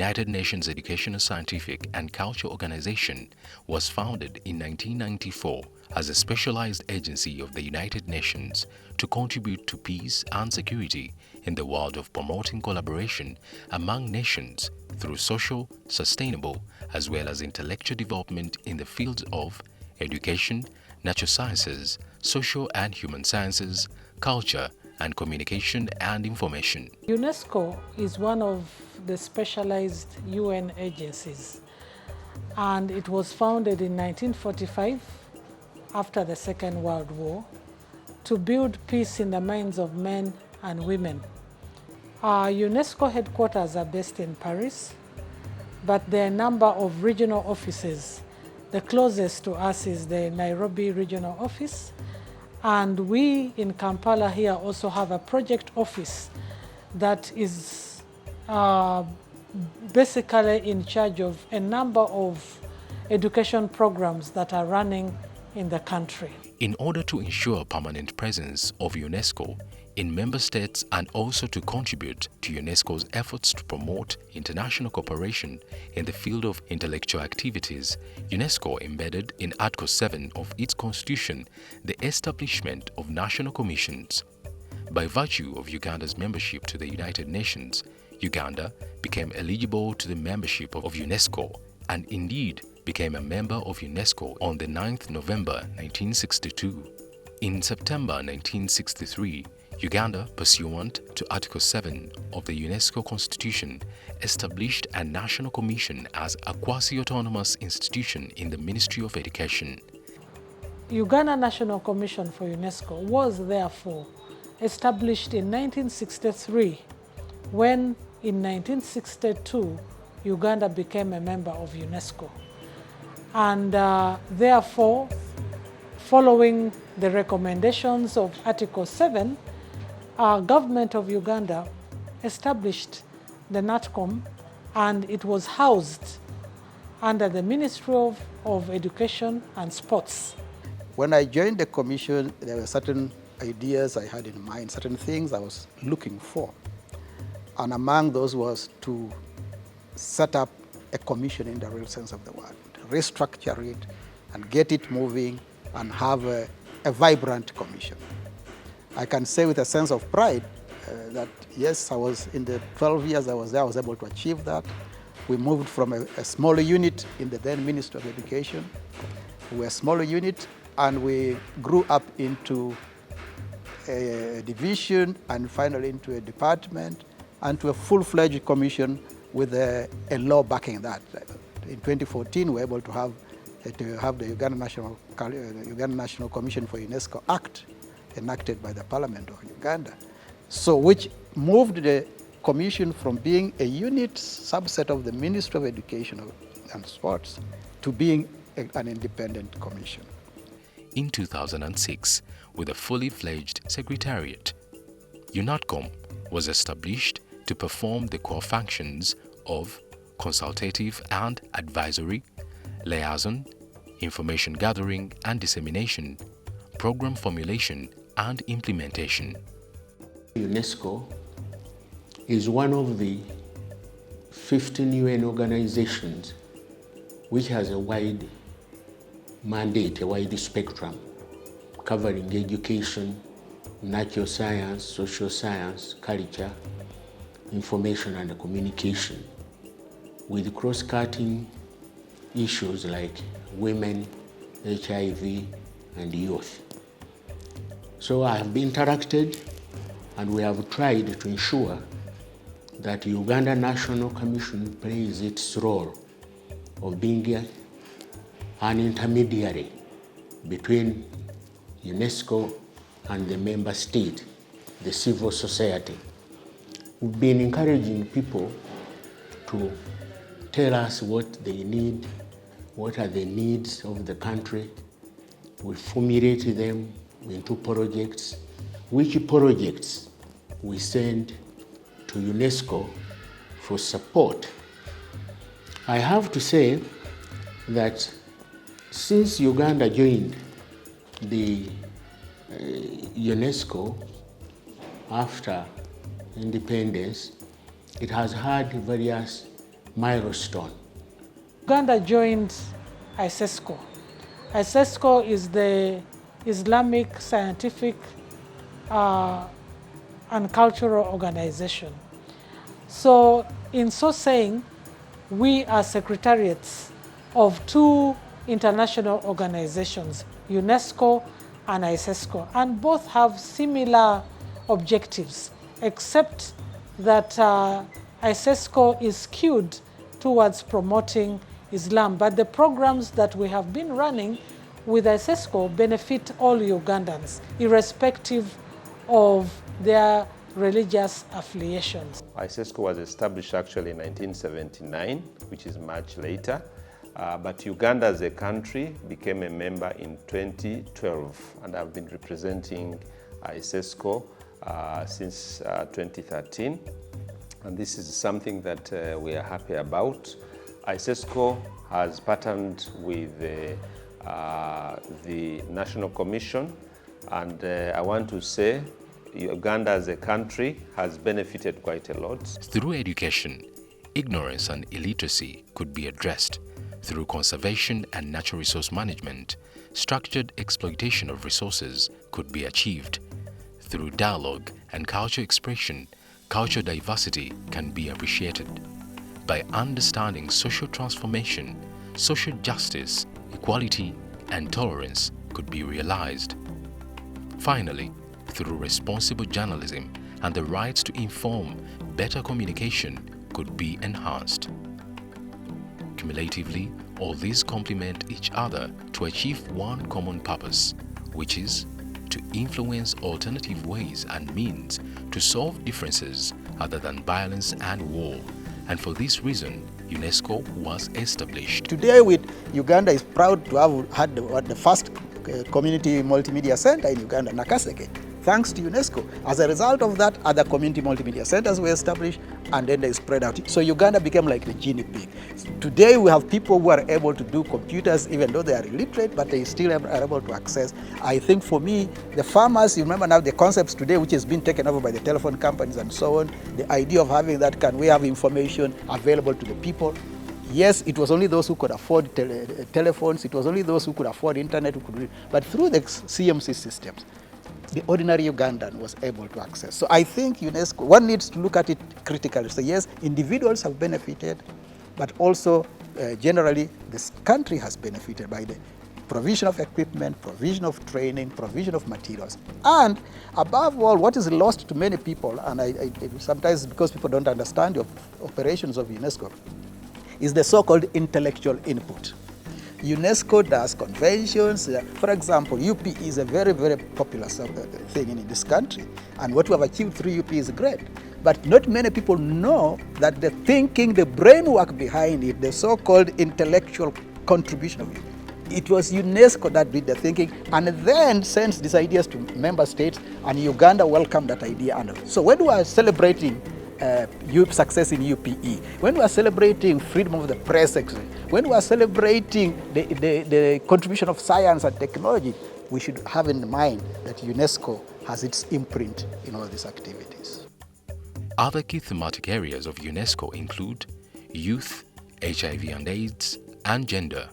United Nations Educational, Scientific and Cultural Organization was founded in 1994 as a specialized agency of the United Nations to contribute to peace and security in the world of promoting collaboration among nations through social, sustainable, as well as intellectual development in the fields of education, natural sciences, social and human sciences, culture, and communication and information. UNESCO is one of the specialized UN agencies, and it was founded in 1945 after the Second World War to build peace in the minds of men and women. Our UNESCO headquarters are based in Paris, but there are a number of regional offices. The closest to us is the Nairobi Regional Office, and we in Kampala here also have a project office that is basically in charge of a number of education programs that are running in the country. In order to ensure permanent presence of UNESCO in member states and also to contribute to UNESCO's efforts to promote international cooperation in the field of intellectual activities, UNESCO embedded in Article 7 of its constitution the establishment of national commissions. By virtue of Uganda's membership to the United Nations, Uganda became eligible to the membership of UNESCO and indeed became a member of UNESCO on the 9th November 1962. In September 1963, Uganda, pursuant to Article 7 of the UNESCO Constitution, established a national commission as a quasi-autonomous institution in the Ministry of Education. Uganda National Commission for UNESCO was therefore established in 1963 when in 1962 Uganda became a member of UNESCO. And therefore, following the recommendations of Article 7, our government of Uganda established the NATCOM, and it was housed under the Ministry of Education and Sports. When I joined the commission, there were certain ideas I had in mind, certain things I was looking for. And among those was to set up a commission in the real sense of the word, restructure it and get it moving and have a vibrant commission. I can say with a sense of pride that yes, I was in the 12 years I was there, I was able to achieve that. We moved from a smaller unit in the then Ministry of Education. We were a smaller unit and we grew up into a division and finally into a department and to a full-fledged commission with a law backing that. In 2014, we were able to have the Uganda National Commission for UNESCO Act enacted by the Parliament of Uganda, so which moved the commission from being a unit subset of the Ministry of Education and Sports to being an independent commission. In 2006, with a fully fledged secretariat, UNATCOM was established to perform the core functions of consultative and advisory, liaison, information gathering and dissemination, program formulation and implementation. UNESCO is one of the 15 UN organizations which has a wide mandate, a wide spectrum, covering education, natural science, social science, culture, information and communication, with cross-cutting issues like women, HIV, and youth. So I have been interacted and we have tried to ensure that Uganda National Commission plays its role of being an intermediary between UNESCO and the member state, the civil society. We've been encouraging people to tell us what they need, what are the needs of the country. We formulate them into projects, which projects we send to UNESCO for support. I have to say that since Uganda joined the UNESCO after independence, it has had various milestone? Uganda joined UNESCO. UNESCO is the Islamic scientific and cultural organization. So in so saying, we are secretariats of two international organizations, UNESCO and ISESCO, and both have similar objectives, except that ISESCO is skewed towards promoting Islam. But the programs that we have been running with ISESCO benefit all Ugandans, irrespective of their religious affiliations. ISESCO was established actually in 1979, which is much later. But Uganda as a country became a member in 2012, and I've been representing ISESCO since 2013. And this is something that we are happy about. ISESCO has partnered with the National Commission, and I want to say Uganda as a country has benefited quite a lot. Through education, ignorance and illiteracy could be addressed. Through conservation and natural resource management, structured exploitation of resources could be achieved. Through dialogue and cultural expression, cultural diversity can be appreciated. By understanding social transformation, social justice, equality, and tolerance could be realized. Finally, through responsible journalism and the rights to inform, better communication could be enhanced. Cumulatively, all these complement each other to achieve one common purpose, which is to influence alternative ways and means to solve differences other than violence and war. And for this reason, UNESCO was established. Today, Uganda is proud to have had the first community multimedia center in Uganda, Nakaseke, thanks to UNESCO. As a result of that, other community multimedia centers were established, and then they spread out. So Uganda became like the guinea pig. Today we have people who are able to do computers, even though they are illiterate, but they still are able to access. I think for me, the farmers, you remember now the concepts today, which has been taken over by the telephone companies and so on, the idea of having that, can we have information available to the people? Yes, it was only those who could afford telephones, it was only those who could afford internet who could do it. But through the CMC systems, the ordinary Ugandan was able to access. So I think UNESCO, one needs to look at it critically. So yes, individuals have benefited, but also generally this country has benefited by the provision of equipment, provision of training, provision of materials. And above all, what is lost to many people, and I sometimes because people don't understand the operations of UNESCO, is the so-called intellectual input. UNESCO does conventions. For example, UP is a very, very popular thing in this country. And what we have achieved through UP is great. But not many people know that the thinking, the brain work behind it, the so-called intellectual contribution of it, it was UNESCO that did the thinking and then sends these ideas to member states, and Uganda welcomed that idea. So when we are celebrating success in UPE, when we are celebrating freedom of the press, when we are celebrating the contribution of science and technology, we should have in mind that UNESCO has its imprint in all these activities. Other key thematic areas of UNESCO include youth, HIV and AIDS, and gender.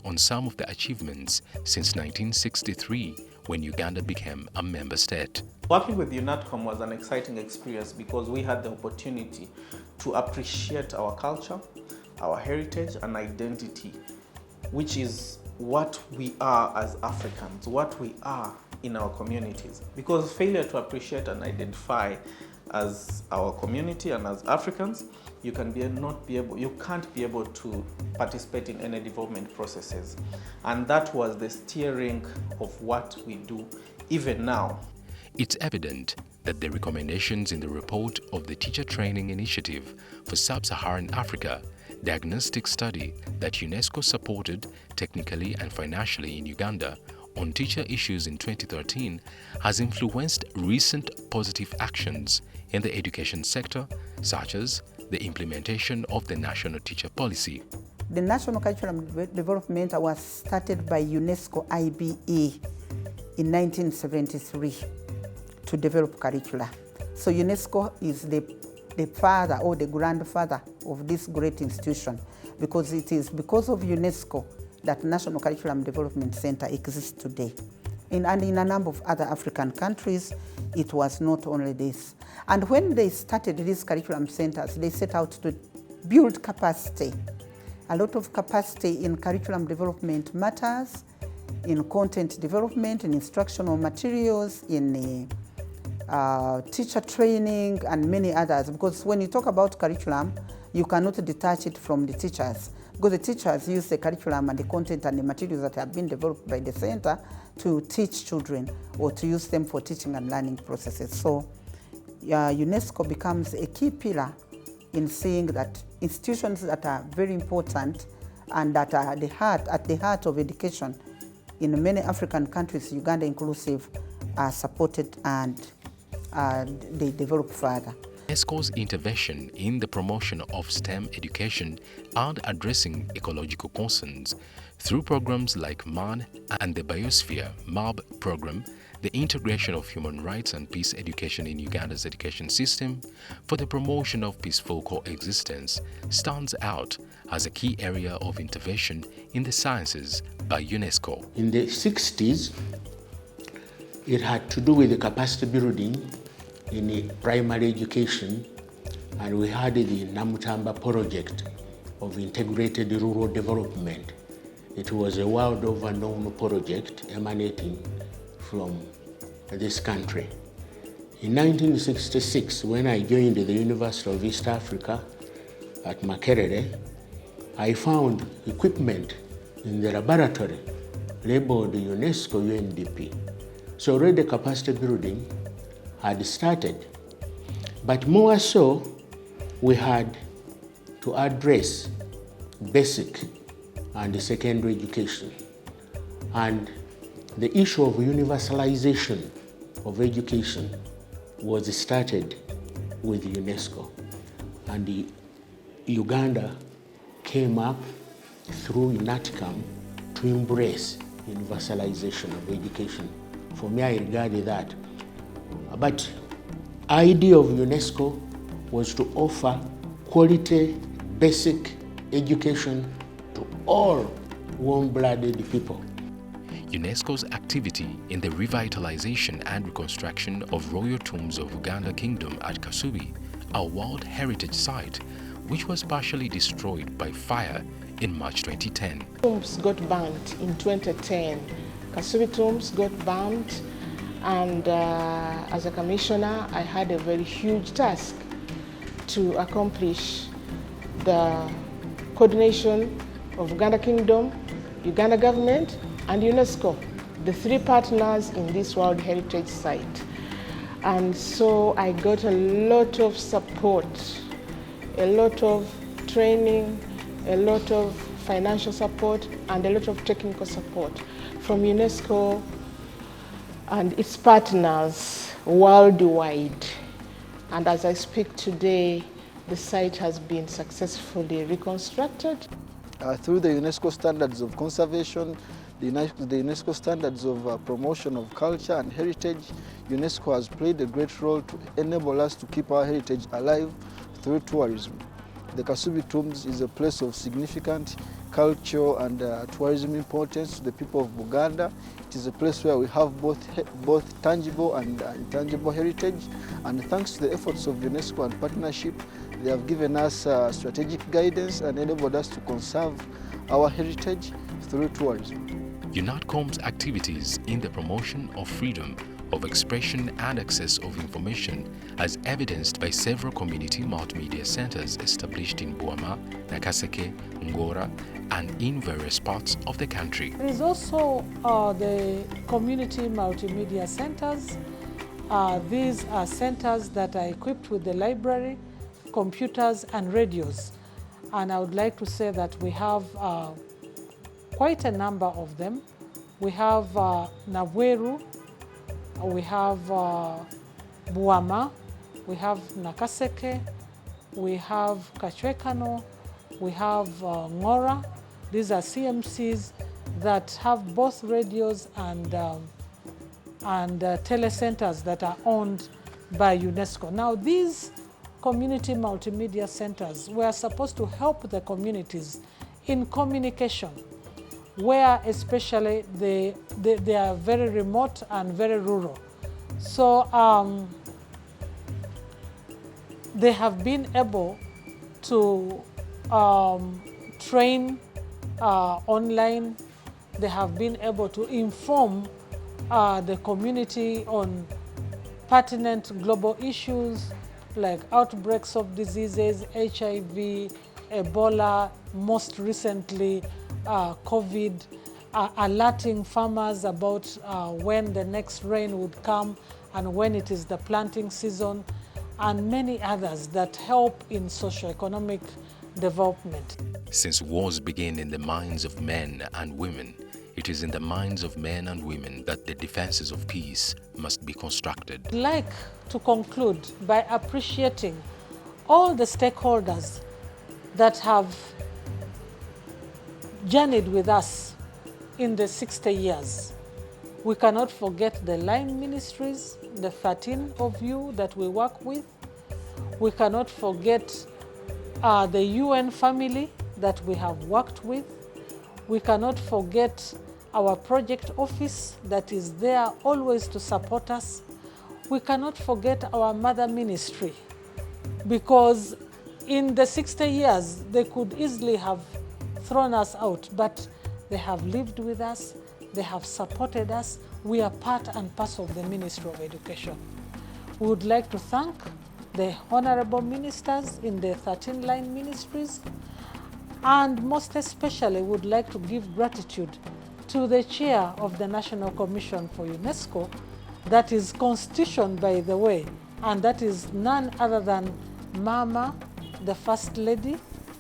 On some of the achievements since 1963, when Uganda became a member state. Working with UNATCOM was an exciting experience because we had the opportunity to appreciate our culture, our heritage and identity, which is what we are as Africans, what we are in our communities. Because failure to appreciate and identify as our community and as Africans, you can't be able to participate in any development processes. And that was the steering of what we do even now. It's evident that the recommendations in the report of the Teacher Training Initiative for Sub-Saharan Africa diagnostic study that UNESCO supported technically and financially in Uganda on teacher issues in 2013 has influenced recent positive actions in the education sector, such as the implementation of the National Teacher Policy. The National Curriculum Development was started by UNESCO IBE in 1973 to develop curricula. So UNESCO is the the father or the grandfather of this great institution, because it is because of UNESCO that National Curriculum Development Center exists today. And in a number of other African countries, it was not only this. And when they started these curriculum centers, they set out to build capacity. A lot of capacity in curriculum development matters, in content development, in instructional materials, in teacher training, and many others. Because when you talk about curriculum, you cannot detach it from the teachers. Because the teachers use the curriculum and the content and the materials that have been developed by the center to teach children or to use them for teaching and learning processes. So UNESCO becomes a key pillar in seeing that institutions that are very important and that are at the heart of education in many African countries, Uganda inclusive, are supported and they develop further. UNESCO's intervention in the promotion of STEM education and addressing ecological concerns through programs like MAN and the Biosphere MAB program, the integration of human rights and peace education in Uganda's education system for the promotion of peaceful coexistence stands out as a key area of intervention in the sciences by UNESCO. In the 60s, it had to do with the capacity building in the primary education, and we had the Namutamba project of integrated rural development. It was a world over known project emanating from this country. In 1966, when I joined the University of East Africa at Makerere, I found equipment in the laboratory labeled UNESCO UNDP. So already capacity building had started, but more so, we had to address basic and secondary education. And the issue of universalization of education was started with UNESCO. And Uganda came up through UNATCAM to embrace universalization of education. For me, I regarded that. But idea of UNESCO was to offer quality basic education to all warm-blooded people. UNESCO's activity in the revitalization and reconstruction of royal tombs of Uganda Kingdom at Kasubi, a World Heritage Site, which was partially destroyed by fire in March 2010. Tombs got burned in 2010. Kasubi tombs got burned, and as a commissioner, I had a very huge task to accomplish the coordination of Uganda Kingdom, Uganda government, and UNESCO, the three partners in this World Heritage Site. And so I got a lot of support, a lot of training, a lot of financial support, and a lot of technical support from UNESCO and its partners worldwide. And as I speak today, the site has been successfully reconstructed. Through the UNESCO standards of conservation, the UNESCO standards of promotion of culture and heritage, UNESCO has played a great role to enable us to keep our heritage alive through tourism. The Kasubi Tombs is a place of significant cultural and tourism importance to the people of Uganda. It is a place where we have both tangible and intangible heritage, and thanks to the efforts of UNESCO and partnership, they have given us strategic guidance and enabled us to conserve our heritage through tourism. UNATCOM's activities in the promotion of freedom of expression and access of information, as evidenced by several community multimedia centers established in Buama, Nakaseke, Ngora, and in various parts of the country. There is also the community multimedia centers. These are centers that are equipped with the library, computers, and radios. And I would like to say that we have quite a number of them. We have Nabweru, we have Buama, we have Nakaseke, we have Kachwekano, we have Ngora. These are CMCs that have both radios and telecenters that are owned by UNESCO. Now, these community multimedia centers were supposed to help the communities in communication, where especially they are very remote and very rural. So they have been able to train online. They have been able to inform the community on pertinent global issues like outbreaks of diseases, HIV, Ebola, most recently COVID, alerting farmers about when the next rain would come and when it is the planting season, and many others that help in socioeconomic development. Since wars begin in the minds of men and women, it is in the minds of men and women that the defenses of peace must be constructed. I'd like to conclude by appreciating all the stakeholders that have journeyed with us in the 60 years. We cannot forget the line ministries, the 13 of you that we work with. We cannot forget the UN family that we have worked with. We cannot forget our project office that is there always to support us. We cannot forget our mother ministry, because in the 60 years, they could easily have thrown us out, but they have lived with us, they have supported us. We are part and parcel of the Ministry of Education. We would like to thank the honorable ministers in the 13 line ministries, and most especially would like to give gratitude to the chair of the National Commission for UNESCO, that is constituted, by the way, and that is none other than Mama, the First Lady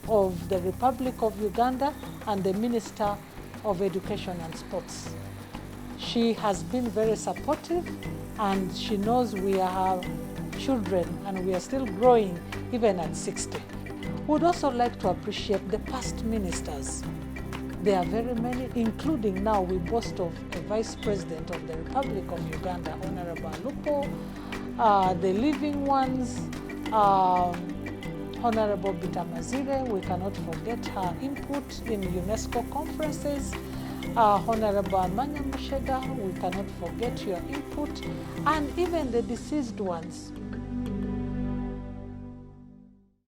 of the Republic of Uganda and the Minister of Education and Sports. She has been very supportive, and she knows we are her children and we are still growing even at 60. Would also like to appreciate the past ministers. There are very many, including now we boast of a Vice President of the Republic of Uganda, Honorable Lupo, the living ones, Honorable Bitamazire, we cannot forget her input in UNESCO conferences. Honorable Amanya Mushega, we cannot forget your input, and even the deceased ones.